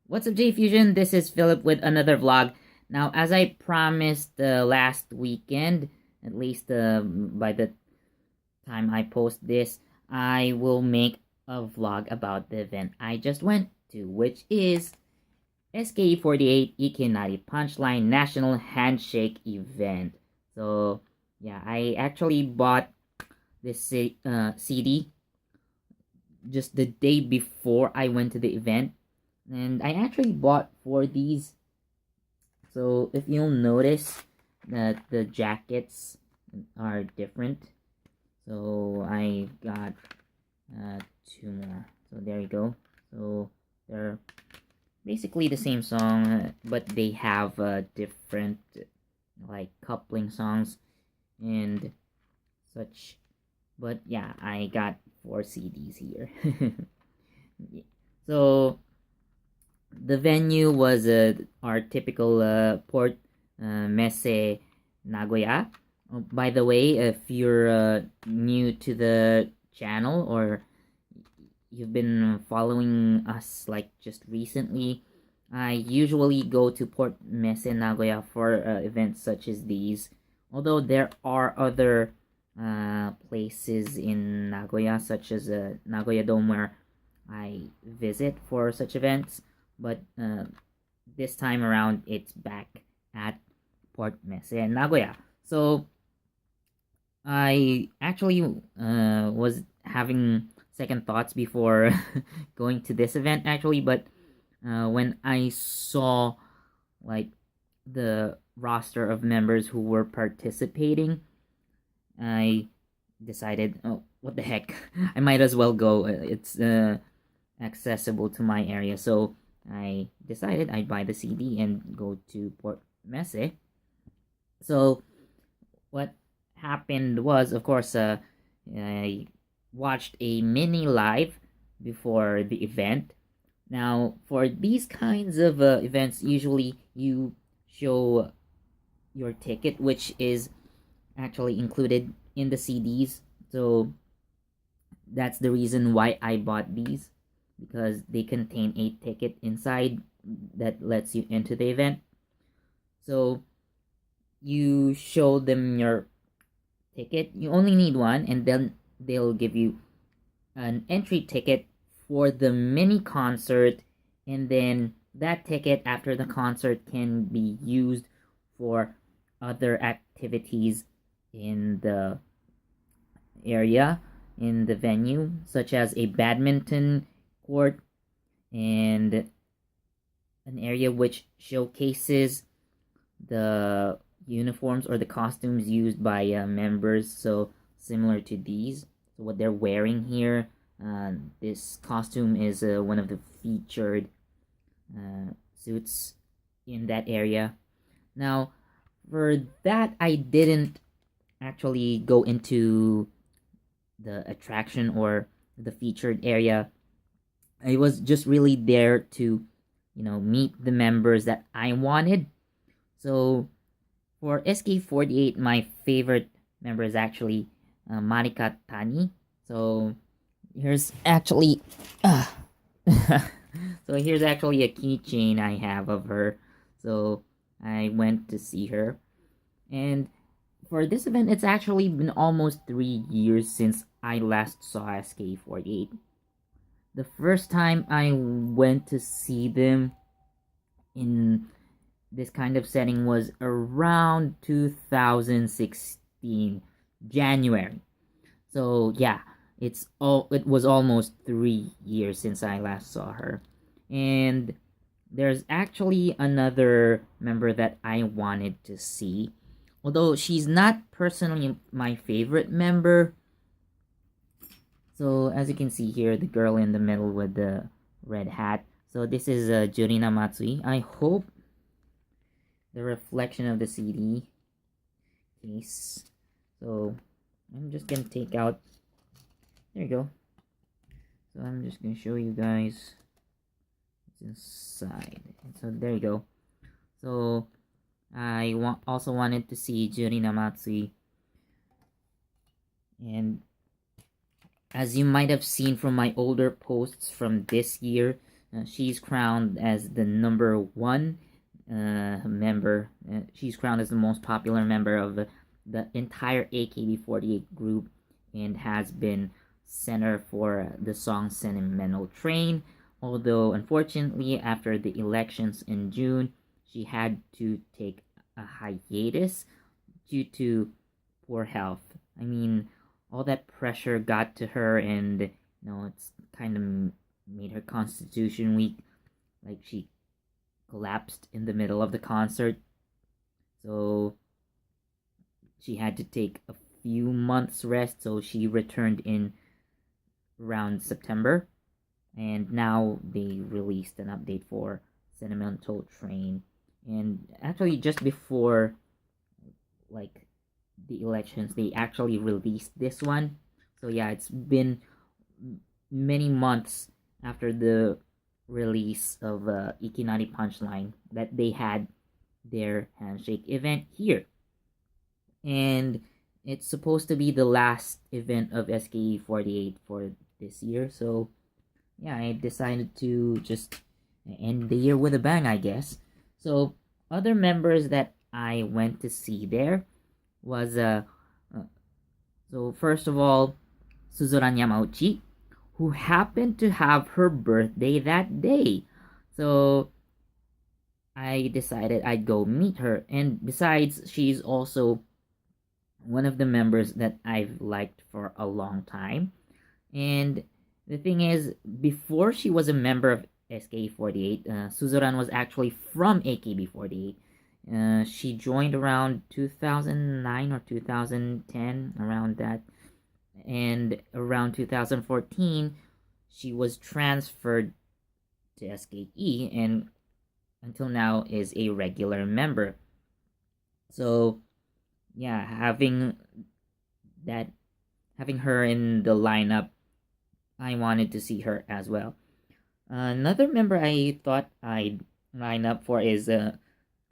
What's up, J Fusion? This is Philip with another vlog. Now, as I promised last weekend, at least by the time I post this, I will make a vlog about the event I just went to, which is SKE48 Ikinari Punchline National Handshake event. So, yeah, I actually bought this CD just the day before I went to the event, and I actually bought 4 these. So if you'll notice that the jackets are different, so I got 2 more. So there you go. So they're basically the same song, but they have different like coupling songs and such. But yeah, I got 4 CDs here. So the venue was our typical port, Messe, Nagoya. By the way, if you're new to the channel or you've been following us like just recently, I usually go to Port Messe Nagoya for events such as these. Although there are other places in Nagoya, such as Nagoya Dome, where I visit for such events, but this time around it's back at Port Messe Nagoya. So I actually was having second thoughts before going to this event actually, but when I saw like the roster of members who were participating, I decided, oh, what the heck, I might as well go. It's accessible to my area, so I decided I'd buy the CD and go to Port Messe. So what happened was, of course, I watched a mini live before the event. Now, for these kinds of events, usually you show your ticket, which is actually included in the CDs. So that's the reason why I bought these, because they contain a ticket inside that lets you into the event. So you show them your ticket. You only need one, and then they'll give you an entry ticket for the mini concert, and then that ticket after the concert can be used for other activities in the area, in the venue, such as a badminton court and an area which showcases the uniforms or the costumes used by members. So similar to these, so what they're wearing here, this costume is one of the featured suits in that area. Now, for that, I didn't actually go into the attraction or the featured area. I was just really there to, meet the members that I wanted. So for SK48, my favorite member is actually Marika Tani. So here's actually, so here's actually a keychain I have of her. So I went to see her, and for this event, it's actually been almost 3 years since I last saw SK48. The first time I went to see them in this kind of setting was around 2016 January. So yeah, it was almost 3 years since I last saw her. And there's actually another member that I wanted to see, although she's not personally my favorite member. So as you can see here, the girl in the middle with the red hat. So this is Jurina Matsui. I hope the reflection of the CD case. So I'm just gonna take out. There you go. So I'm just gonna show you guys what's inside. So there you go. So I also wanted to see Jurina Matsui, and as you might have seen from my older posts from this year, she's crowned as the number one member. She's crowned as the most popular member of the entire AKB48 group, and has been center for the song Sentimental Train. Although, unfortunately, after the elections in June, she had to take a hiatus due to poor health. I mean, all that pressure got to her, and it's kind of made her constitution weak. Like, she collapsed in the middle of the concert, so she had to take a few months rest. So she returned in around September, and now they released an update for Sentimental Train. And actually, just before like the elections, they actually released this one. So yeah, it's been many months after the release of Ikinari Punchline that they had their Handshake event here. And it's supposed to be the last event of SKE48 for this year. So yeah, I decided to just end the year with a bang, I guess. So other members that I went to see there was so first of all, Suzuran Yamauchi, who happened to have her birthday that day. So I decided I'd go meet her. And besides, she's also one of the members that I've liked for a long time. And the thing is, before she was a member of SKE48, Suzuran was actually from AKB48. She joined around 2009 or 2010, around that. And around 2014, she was transferred to SKE, and until now is a regular member. So yeah, having her in the lineup, I wanted to see her as well. Another member I thought I'd line up for is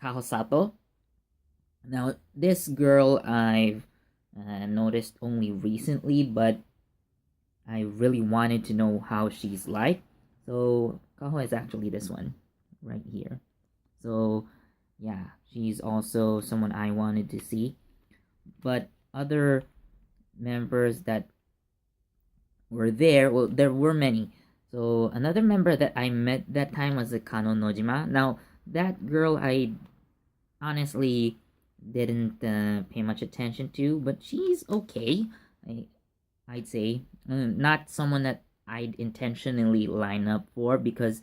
Kahosato. Now, this girl I've noticed only recently, but I really wanted to know how she's like. So Kaho is actually this one right here. So yeah, she's also someone I wanted to see. But other members that were there, well, there were many. So another member that I met that time was Kano Nojima. Now, that girl I honestly didn't pay much attention to, but she's okay. I'd say not someone that I'd intentionally line up for, because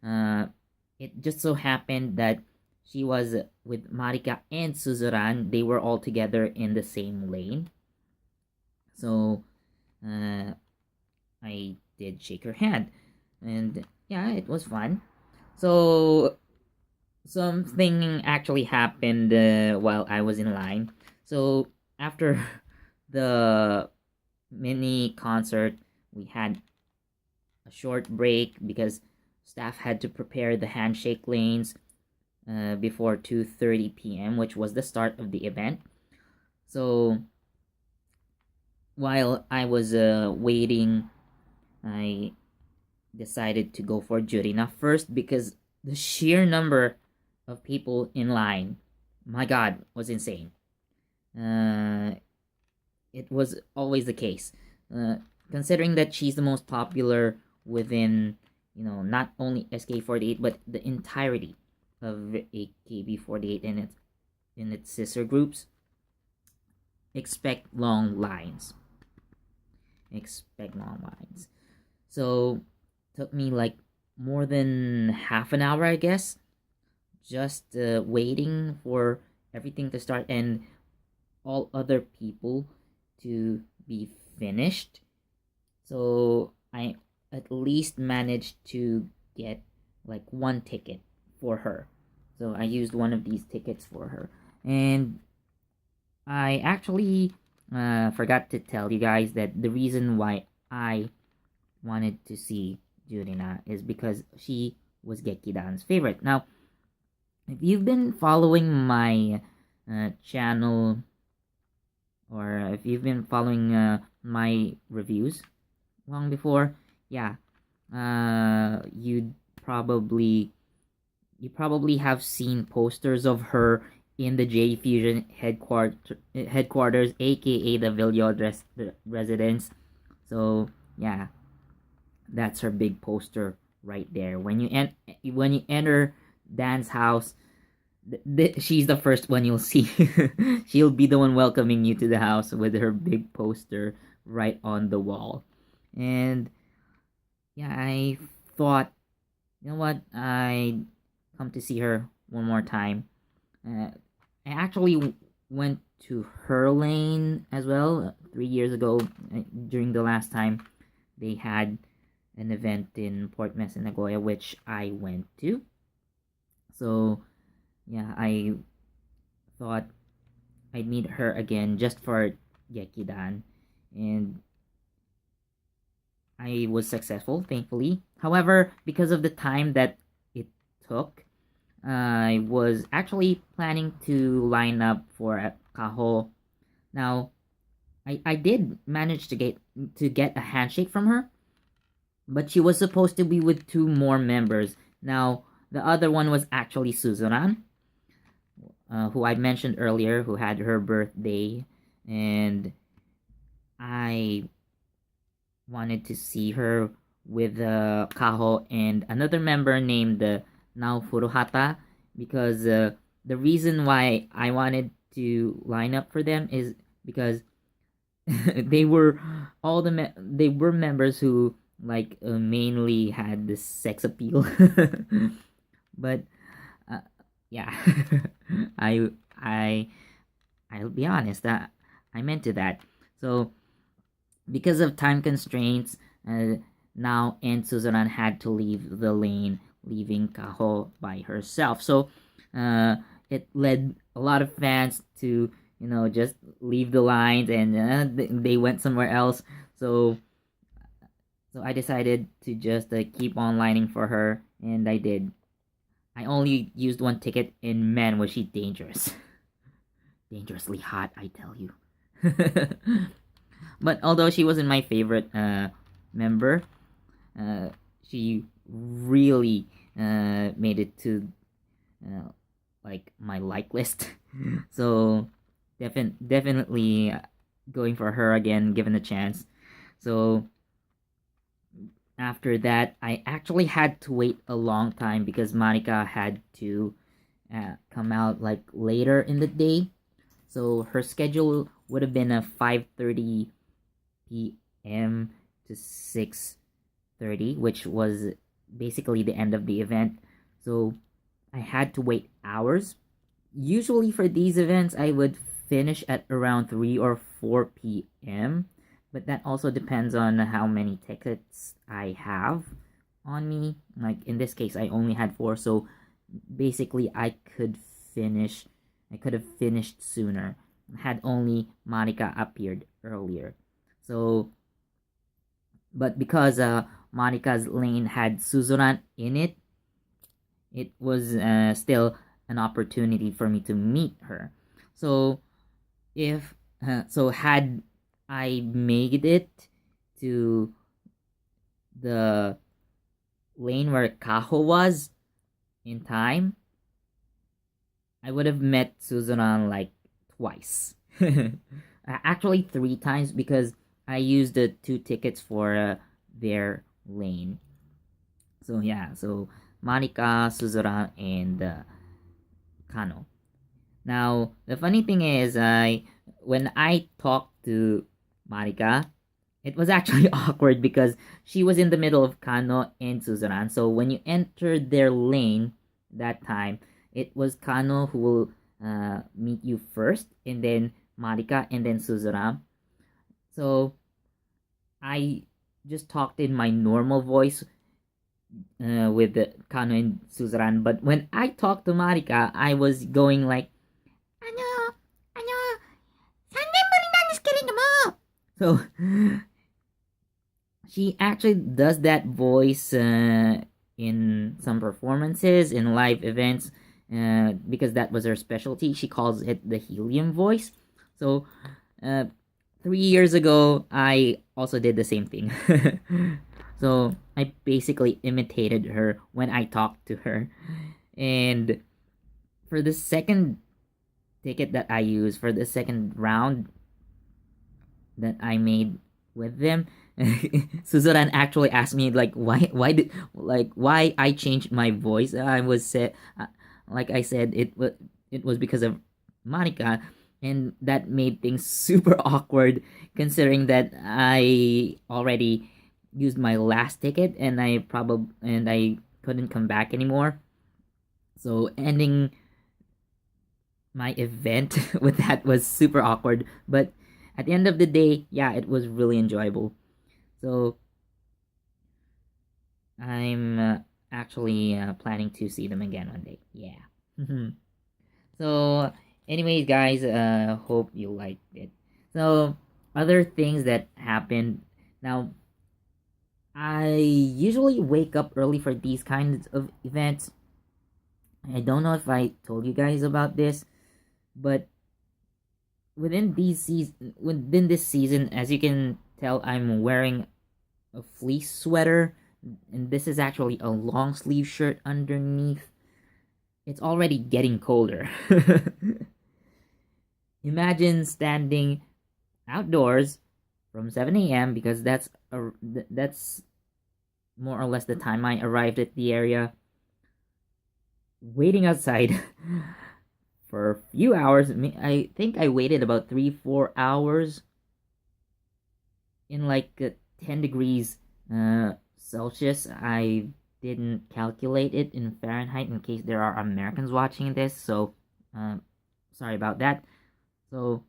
it just so happened that she was with Marika and Suzuran. They were all together in the same lane. So I did shake her hand, and yeah, it was fun. So something actually happened while I was in line. So after the mini concert, we had a short break because staff had to prepare the handshake lanes before 2:30 p.m., which was the start of the event. So while I was waiting, I decided to go for Jurina first, because the sheer number of people in line, my god, was insane. It was always the case. Considering that she's the most popular within, not only SK48, but the entirety of AKB48 and its sister groups, expect long lines. So took me like more than half an hour, I guess, just waiting for everything to start and all other people to be finished. So I at least managed to get like one ticket for her. So I used one of these tickets for her. And I actually forgot to tell you guys that the reason why I wanted to see Jurina is because she was Gekidan's favorite. Now, if you've been following my channel, or if you've been following my reviews long before, yeah, you'd you probably have seen posters of her in the J Fusion headquarters, aka the Villard residence. So yeah, that's her big poster right there. When you enter Dan's house, she's the first one you'll see. She'll be the one welcoming you to the house with her big poster right on the wall. And yeah, I thought, you know what, I come to see her one more time. I actually went to her lane as well 3 years ago, during the last time they had an event in Port Mesa, Nagoya, which I went to. So yeah, I thought I'd meet her again just for Gekidan, and I was successful, thankfully. However, because of the time that it took, I was actually planning to line up for a Kaho. Now, I did manage to get a handshake from her, but she was supposed to be with two more members. Now, the other one was actually Suzuran, who I mentioned earlier, who had her birthday, and I wanted to see her with Kaho and another member named Nao Furuhata, because the reason why I wanted to line up for them is because they were they were members who mainly had this sex appeal. But yeah, I I I'll be honest, that I'm into that. So because of time constraints, now and Suzuran had to leave the lane, leaving Kaho by herself. So it led a lot of fans to just leave the lines, and they went somewhere else. So I decided to just keep on lining for her, and I did. I only used one ticket, and man, was she dangerous. Dangerously hot, I tell you. But although she wasn't my favorite member, she really made it to my like list. So definitely going for her again, given a chance. So after that, I actually had to wait a long time because Monica had to come out later in the day. So her schedule would have been a 5:30 p.m. to 6:30, which was basically the end of the event. So I had to wait hours. Usually for these events, I would finish at around 3 or 4 p.m. But that also depends on how many tickets I have on me. Like in this case, I only had 4, so basically I could have finished sooner had only Monica appeared earlier. So, but because Monica's lane had Suzuran in it, it was still an opportunity for me to meet her. So, had I made it to the lane where Kaho was in time, I would have met Suzuran twice. Actually, 3 times, because I used the 2 tickets for their lane. So yeah, so Monica, Suzuran, and Kano. Now, the funny thing is, when I talked to Monica, it was actually awkward because she was in the middle of Kano and Suzuran. So when you entered their lane that time, it was Kano who will meet you first, and then Monica, and then Suzuran. So I just talked in my normal voice with Kano and Suzuran. But when I talked to Monica, I was going like, "Ano, ano, 3年ぶりなんですけれども." So she actually does that voice in some performances, in live events, because that was her specialty. She calls it the helium voice. So 3 years ago, I also did the same thing. So I basically imitated her when I talked to her. And for the second ticket that I used for the second round that I made with them, Suzuran actually asked me like why I changed my voice. I was said like I said it was because of Monica, and that made things super awkward considering that I already used my last ticket and I couldn't come back anymore. So ending my event with that was super awkward, but at the end of the day, yeah, it was really enjoyable. So I'm actually planning to see them again one day. Yeah. So, anyways, guys, hope you liked it. So, other things that happened. Now, I usually wake up early for these kinds of events. I don't know if I told you guys about this, but within this season, as you can tell, I'm wearing a fleece sweater, and this is actually a long sleeve shirt underneath. It's already getting colder. Imagine standing outdoors from 7 a.m. because that's more or less the time I arrived at the area, waiting outside for a few hours. I think I waited about 3-4 hours in like 10 degrees Celsius. I didn't calculate it in Fahrenheit in case there are Americans watching this, so sorry about that. So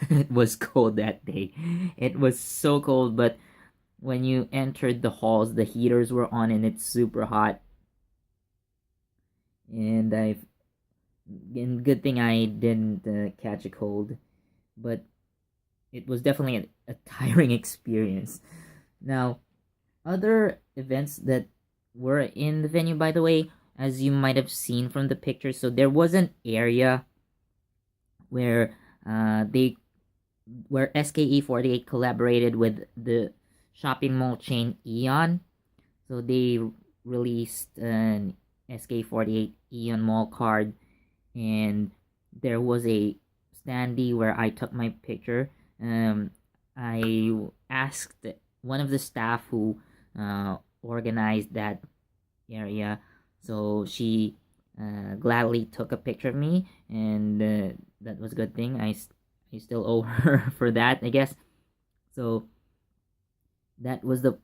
it was cold that day. It was so cold, but when you entered the halls, the heaters were on and it's super hot. And good thing I didn't catch a cold, but it was definitely a tiring experience. Now, other events that were in the venue, by the way, as you might have seen from the pictures, so there was an area where they where SKE48 collaborated with the shopping mall chain Eon. So they released an SKE48 Eon Mall card, and there was a standee where I took my picture. I asked one of the staff who organized that area, so she gladly took a picture of me, and that was a good thing. I still owe her for that, I guess. So that was the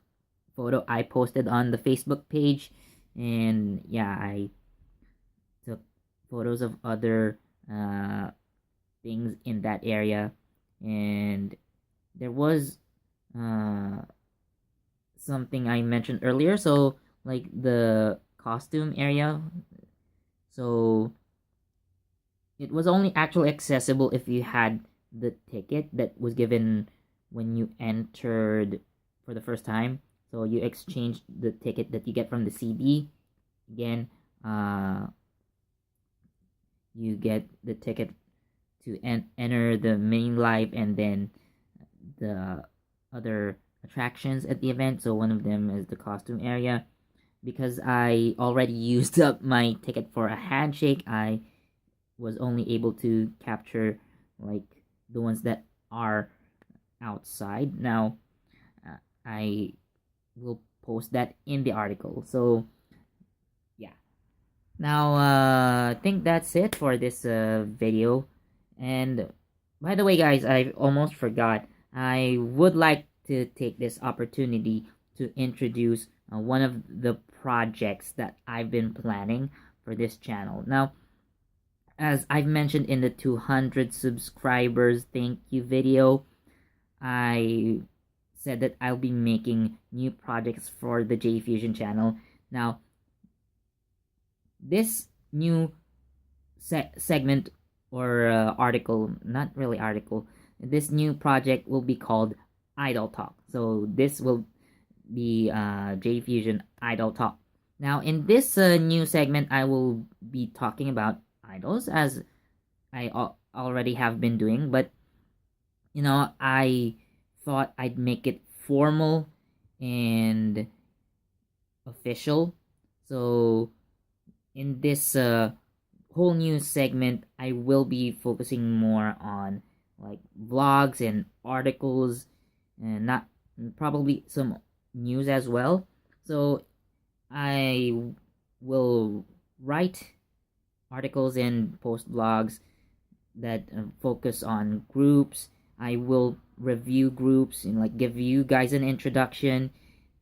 photo I posted on the Facebook page, and yeah, I took photos of other things in that area, and there was uh, something I mentioned earlier. So like the costume area, so it was only actually accessible if you had the ticket that was given when you entered for the first time. So you exchange the ticket that you get from the CD. Again, you get the ticket to enter the main live and then the other attractions at the event. So one of them is the costume area. Because I already used up my ticket for a handshake, I was only able to capture like the ones that are outside. Now, I will post that in the article. So, yeah. Now, I think that's it for this video. And by the way, guys, I almost forgot. I would like to take this opportunity to introduce one of the projects that I've been planning for this channel. Now, as I've mentioned in the 200 subscribers thank you video, I said that I'll be making new projects for the J Fusion channel. Now, this new segment or article, not really article, this new project will be called Idol Talk. So this will be J Fusion Idol Talk. Now, in this new segment, I will be talking about idols as I already have been doing, but I thought I'd make it formal and official. So in this whole new segment, I will be focusing more on like vlogs and articles, and not probably some news as well. So I will write articles and post blogs that focus on groups. I will review groups and like give you guys an introduction.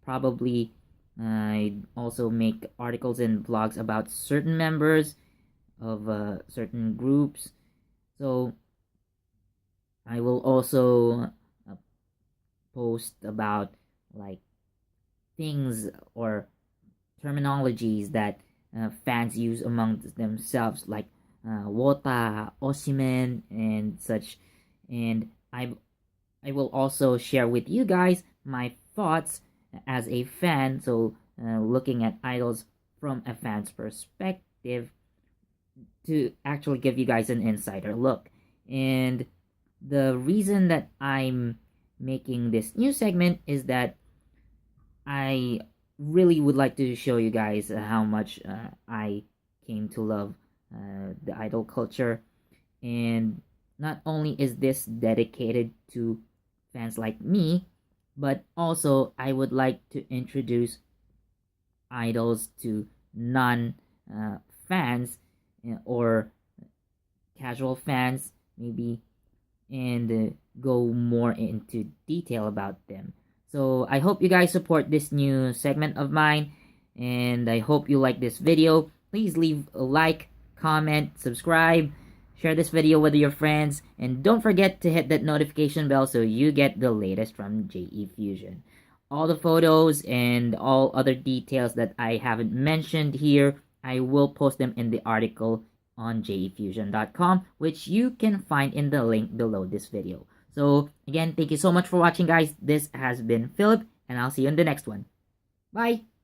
Probably I also make articles and blogs about certain members of certain groups. So I will also post about like things or terminologies that fans use among themselves, like Wota, Osimen, and such. And I will also share with you guys my thoughts as a fan. So looking at idols from a fan's perspective to actually give you guys an insider look. And the reason that I'm making this new segment is that I really would like to show you guys how much I came to love the idol culture. And not only is this dedicated to fans like me, but also I would like to introduce idols to non fans or casual fans, maybe, and go more into detail about them. So I hope you guys support this new segment of mine, and I hope you like this video. Please leave a like, comment, subscribe, share this video with your friends, and don't forget to hit that notification bell so you get the latest from JE Fusion. All the photos and all other details that I haven't mentioned here, I will post them in the article on jefusion.com, which you can find in the link below this video. So again, thank you so much for watching, guys. This has been Philip, and I'll see you in the next one. Bye!